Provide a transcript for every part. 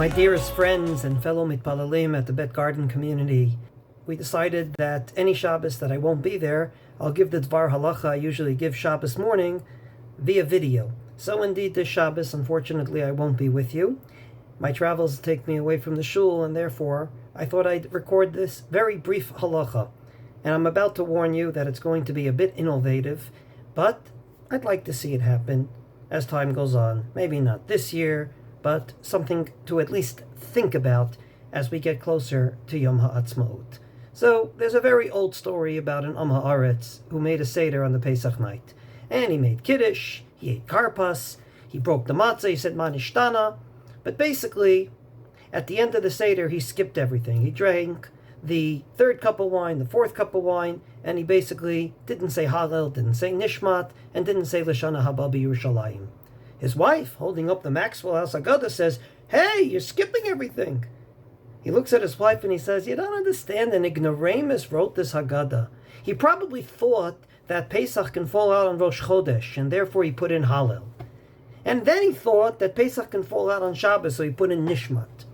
My dearest friends and fellow mitpalalim at the Bet Garden community, we decided that any Shabbos that I won't be there, I'll give the Dvar Halacha I usually give Shabbos morning via video. So indeed this Shabbos, unfortunately, I won't be with you. My travels take me away from the shul, and therefore I thought I'd record this very brief halacha. And I'm about to warn you that it's going to be a bit innovative, but I'd like to see it happen as time goes on. Maybe not this year, but something to at least think about as we get closer to Yom Ha'atzmאות. So there's a very old story about an Am Haaretz who made a Seder on the Pesach night. And he made Kiddush, he ate karpas, he broke the matzah, he said manishtana. But basically, at the end of the Seder, he skipped everything. He drank the third cup of wine, the fourth cup of wine, and he basically didn't say Hallel, didn't say Nishmat, and didn't say L'shana haba b'Yerushalayim. His wife, holding up the Maxwell House Haggadah, says, "Hey, you're skipping everything." He looks at his wife and he says, "You don't understand, an ignoramus wrote this Haggadah. He probably thought that Pesach can fall out on Rosh Chodesh, and therefore he put in Hallel. And then he thought that Pesach can fall out on Shabbos, so he put in Nishmat.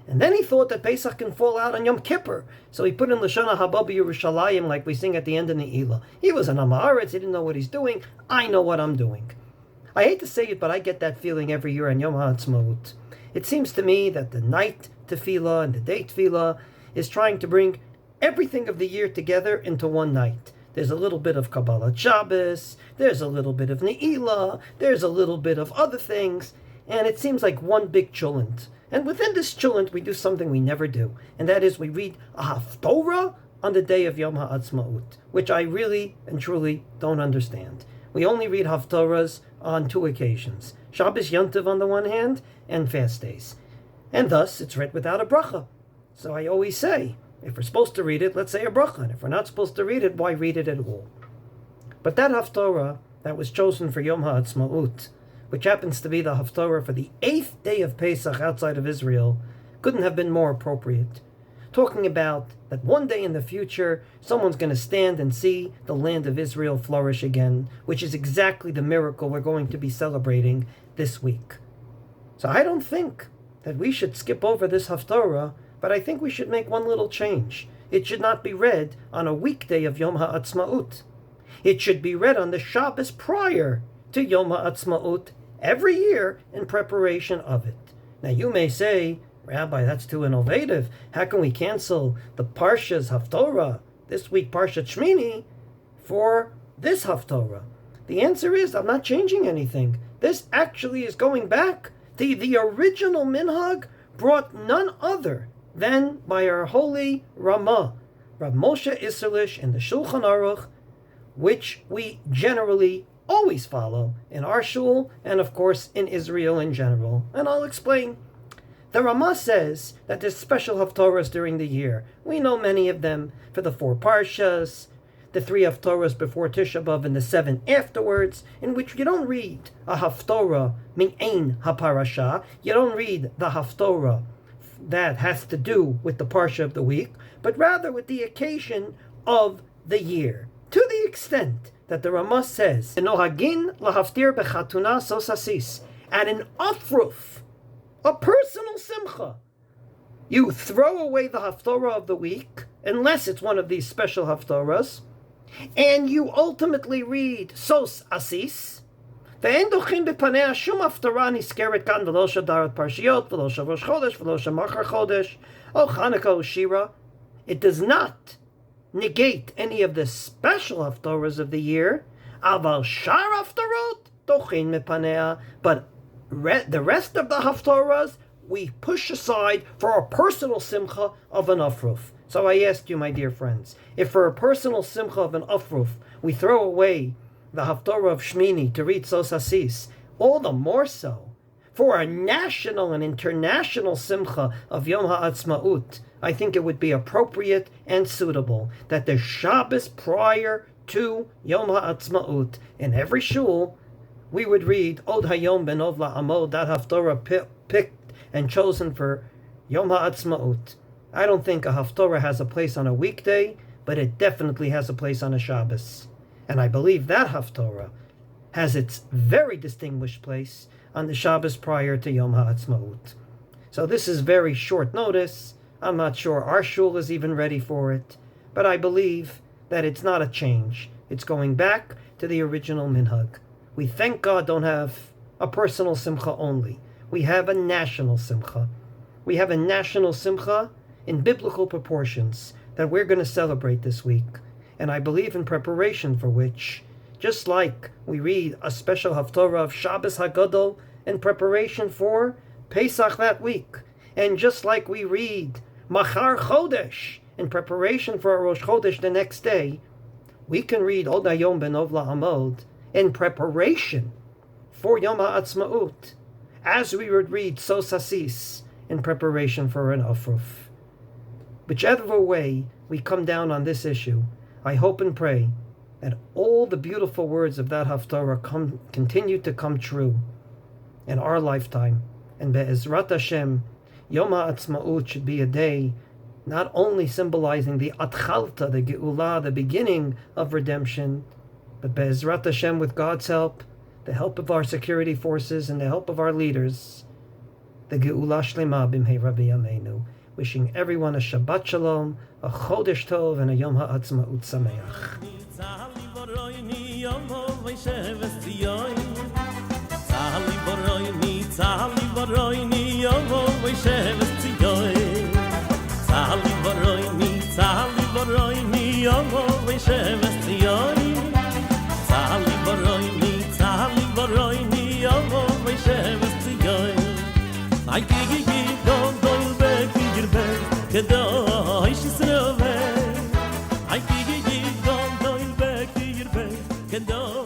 And then he thought that Pesach can fall out on Yom Kippur, so he put in L'shana haba b'Yerushalayim, like we sing at the end of Ne'ilah. He was an Am Haaretz, he didn't know what he's doing. I know what I'm doing." I hate to say it, but I get that feeling every year on Yom HaAtzmaut. It seems to me that the night tefillah and the day tefillah is trying to bring everything of the year together into one night. There's a little bit of Kabbalah Shabbos, there's a little bit of Ne'ilah, there's a little bit of other things, and it seems like one big chulent. And within this chulent, we do something we never do, and that is we read a Haftorah on the day of Yom HaAtzmaut, which I really and truly don't understand. We only read Haftorahs on two occasions, Shabbos Yontiv on the one hand, and fast days. And thus, it's read without a bracha. So I always say, if we're supposed to read it, let's say a bracha. And if we're not supposed to read it, why read it at all? But that Haftorah that was chosen for Yom HaAtzmaut, which happens to be the Haftorah for the 8th day of Pesach outside of Israel, couldn't have been more appropriate. Talking about that one day in the future, someone's going to stand and see the land of Israel flourish again, which is exactly the miracle we're going to be celebrating this week. So I don't think that we should skip over this Haftorah, but I think we should make one little change. It should not be read on a weekday of Yom HaAtzmaut. It should be read on the Shabbos prior to Yom HaAtzmaut every year in preparation of it. Now you may say, "Rabbi, that's too innovative. How can we cancel the Parsha's Haftorah, this week Parshat Shmini, for this Haftorah?" The answer is, I'm not changing anything. This actually is going back to the original minhag brought none other than by our holy Ramah, Rav Moshe Isserlish in the Shulchan Aruch, which we generally always follow in our shul and of course in Israel in general. And I'll explain. The Ramah says that there's special Haftorahs during the year. We know many of them for the 4 Parshas, the 3 Haftorahs before Tisha B'Av and the 7 afterwards, in which you don't read a Haftorah מעין הפרשה. You don't read the Haftorah that has to do with the Parsha of the week, but rather with the occasion of the year. To the extent that the Ramah says, ונוהגין להפטיר בחתונה sos asis, at an uproof, a personal simcha, you throw away the Haftorah of the week, unless it's one of these special Haftorahs, and you ultimately read sos asis, ואין דוחין בפניה שום הפטרה הנזכרת כאן, ולא שדרת פרשיות, ולא של ראש חודש, ולא של מחר חודש, או חנוכה או שירה. It does not negate any of the special Haftorahs of the year, אבל שאר הפטרות דוחין מפניה, but the rest of the Haftorahs we push aside for a personal simcha of an ufruf. So I ask you, my dear friends, if for a personal simcha of an ufruf we throw away the Haftorah of Shmini to read sos asis, all the more so for a national and international simcha of Yom HaAtzmaut, I think it would be appropriate and suitable that the Shabbos prior to Yom HaAtzmaut in every shul we would read Od Hayom Benov La'amod, that Haftorah picked and chosen for Yom HaAtzmaut. I don't think a Haftorah has a place on a weekday, but it definitely has a place on a Shabbos. And I believe that Haftorah has its very distinguished place on the Shabbos prior to Yom Ha'atzmaut. So this is very short notice. I'm not sure our shul is even ready for it, but I believe that it's not a change. It's going back to the original minhag. We thank God don't have a personal simcha only. We have a national simcha. We have a national simcha in biblical proportions that we're going to celebrate this week. And I believe in preparation for which, just like we read a special Haftorah of Shabbos HaGadol in preparation for Pesach that week, and just like we read Machar Chodesh in preparation for Rosh Chodesh the next day, we can read Od Hayom Benov La'amod in preparation for Yom HaAtzmאות, as we would read Sos Asis in preparation for an Afruf. Whichever way we come down on this issue, I hope and pray that all the beautiful words of that Haftorah continue to come true in our lifetime. And Be'ezrat Hashem, Yom HaAtzmאות should be a day not only symbolizing the Atchalta, the Geulah, the beginning of redemption, but Be'ezrat Hashem, with God's help, the help of our security forces, and the help of our leaders, the Geulah Shlema B'mheira B'yameinu. Wishing everyone a Shabbat Shalom, a Chodesh Tov, and a Yom HaAtzmאות Sameach. Kedosh Yisrael, I give you don't back to your bed.